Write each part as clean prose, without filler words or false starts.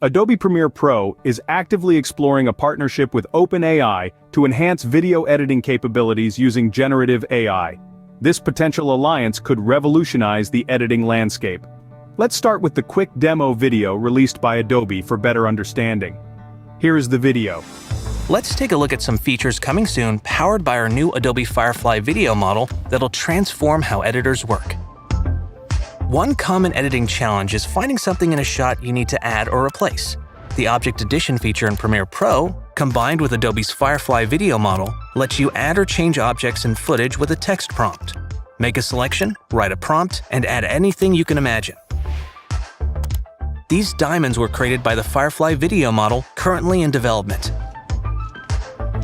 Adobe Premiere Pro is actively exploring a partnership with OpenAI to enhance video editing capabilities using generative AI. This potential alliance could revolutionize the editing landscape. Let's start with the quick demo video released by Adobe for better understanding. Here is the video. Let's take a look at some features coming soon powered by our new Adobe Firefly video model that'll transform how editors work. One common editing challenge is finding something in a shot you need to add or replace. The Object Addition feature in Premiere Pro, combined with Adobe's Firefly video model, lets you add or change objects in footage with a text prompt. Make a selection, write a prompt, and add anything you can imagine. These diamonds were created by the Firefly video model currently in development.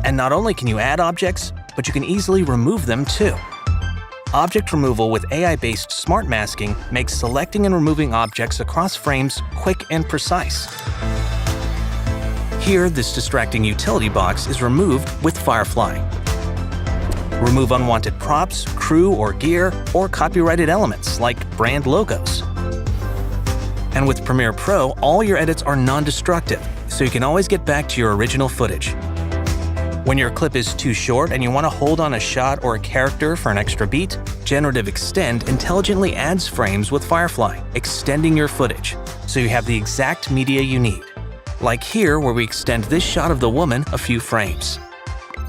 And not only can you add objects, but you can easily remove them too. Object removal with AI-based smart masking makes selecting and removing objects across frames quick and precise. Here, this distracting utility box is removed with Firefly. Remove unwanted props, crew or gear, or copyrighted elements like brand logos. And with Premiere Pro, all your edits are non-destructive, so you can always get back to your original footage. When your clip is too short and you want to hold on a shot or a character for an extra beat, Generative Extend intelligently adds frames with Firefly, extending your footage, so you have the exact media you need. Like here, where we extend this shot of the woman a few frames.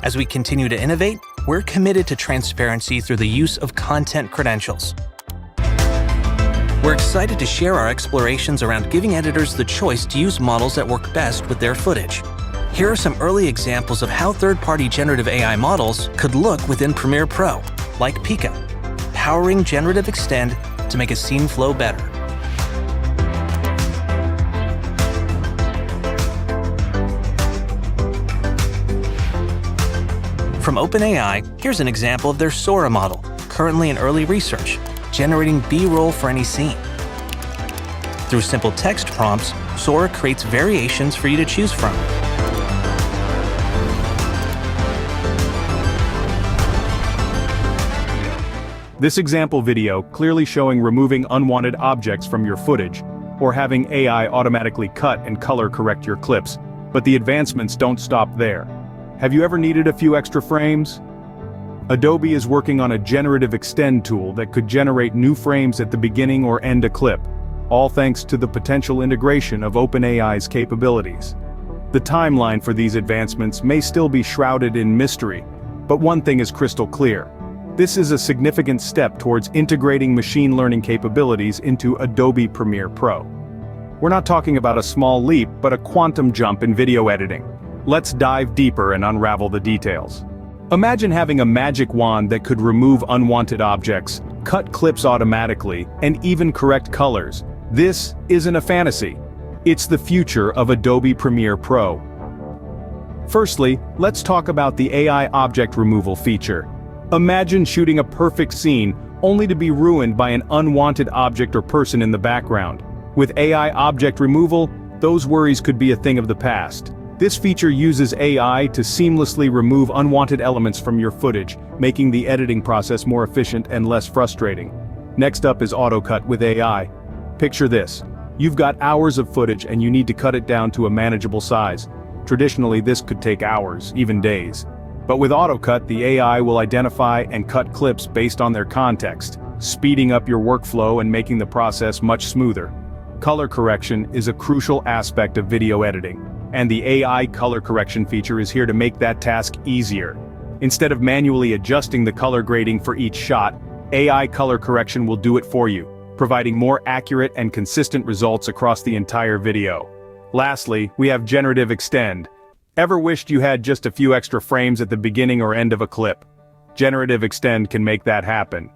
As we continue to innovate, we're committed to transparency through the use of content credentials. We're excited to share our explorations around giving editors the choice to use models that work best with their footage. Here are some early examples of how third-party generative AI models could look within Premiere Pro, like Pika, powering Generative Extend to make a scene flow better. From OpenAI, here's an example of their Sora model, currently in early research, generating B-roll for any scene. Through simple text prompts, Sora creates variations for you to choose from. This example video clearly showing removing unwanted objects from your footage, or having AI automatically cut and color correct your clips, but the advancements don't stop there. Have you ever needed a few extra frames? Adobe is working on a Generative Extend tool that could generate new frames at the beginning or end a clip, all thanks to the potential integration of OpenAI's capabilities. The timeline for these advancements may still be shrouded in mystery, but one thing is crystal clear. This is a significant step towards integrating machine learning capabilities into Adobe Premiere Pro. We're not talking about a small leap, but a quantum jump in video editing. Let's dive deeper and unravel the details. Imagine having a magic wand that could remove unwanted objects, cut clips automatically, and even correct colors. This isn't a fantasy. It's the future of Adobe Premiere Pro. Firstly, let's talk about the AI object removal feature. Imagine shooting a perfect scene, only to be ruined by an unwanted object or person in the background. With AI object removal, those worries could be a thing of the past. This feature uses AI to seamlessly remove unwanted elements from your footage, making the editing process more efficient and less frustrating. Next up is AutoCut with AI. Picture this. You've got hours of footage and you need to cut it down to a manageable size. Traditionally, this could take hours, even days. But with AutoCut, the AI will identify and cut clips based on their context, speeding up your workflow and making the process much smoother. Color correction is a crucial aspect of video editing, and the AI color correction feature is here to make that task easier. Instead of manually adjusting the color grading for each shot, AI color correction will do it for you, providing more accurate and consistent results across the entire video. Lastly, we have Generative Extend. Ever wished you had just a few extra frames at the beginning or end of a clip? Generative Extend can make that happen.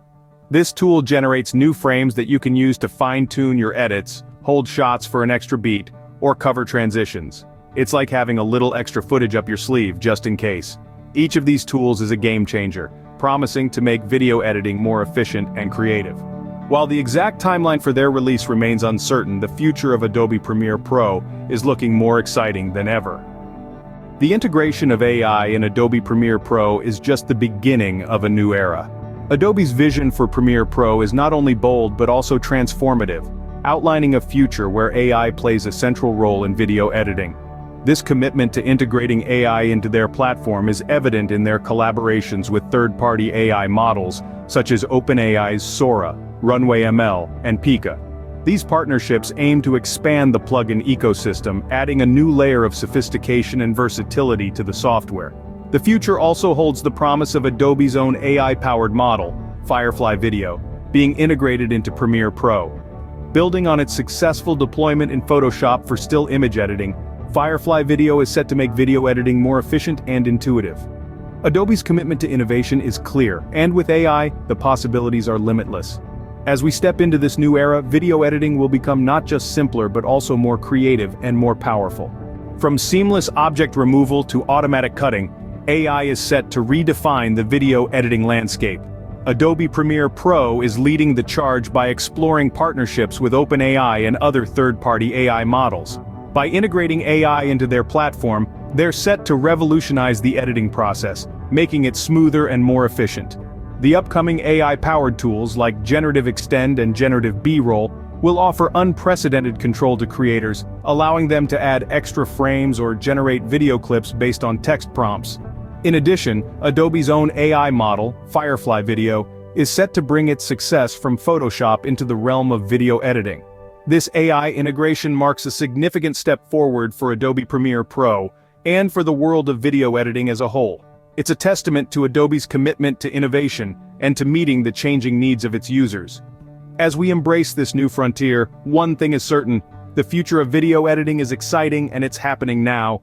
This tool generates new frames that you can use to fine-tune your edits, hold shots for an extra beat, or cover transitions. It's like having a little extra footage up your sleeve just in case. Each of these tools is a game changer, promising to make video editing more efficient and creative. While the exact timeline for their release remains uncertain, the future of Adobe Premiere Pro is looking more exciting than ever. The integration of AI in Adobe Premiere Pro is just the beginning of a new era. Adobe's vision for Premiere Pro is not only bold but also transformative. outlining a future where AI plays a central role in video editing. This commitment to integrating AI into their platform is evident in their collaborations with third-party AI models, such as OpenAI's Sora, RunwayML, and Pika. These partnerships aim to expand the plugin ecosystem, adding a new layer of sophistication and versatility to the software. The future also holds the promise of Adobe's own AI-powered model, Firefly Video, being integrated into Premiere Pro. Building on its successful deployment in Photoshop for still image editing, Firefly Video is set to make video editing more efficient and intuitive. Adobe's commitment to innovation is clear, and with AI, the possibilities are limitless. As we step into this new era, video editing will become not just simpler but also more creative and more powerful. From seamless object removal to automatic cutting, AI is set to redefine the video editing landscape. Adobe Premiere Pro is leading the charge by exploring partnerships with OpenAI and other third-party AI models. By integrating AI into their platform, they're set to revolutionize the editing process, making it smoother and more efficient. The upcoming AI-powered tools like Generative Extend and Generative B-Roll will offer unprecedented control to creators, allowing them to add extra frames or generate video clips based on text prompts. In addition, Adobe's own AI model, Firefly Video, is set to bring its success from Photoshop into the realm of video editing. This AI integration marks a significant step forward for Adobe Premiere Pro, and for the world of video editing as a whole. It's a testament to Adobe's commitment to innovation, and to meeting the changing needs of its users. As we embrace this new frontier, one thing is certain: the future of video editing is exciting and it's happening now.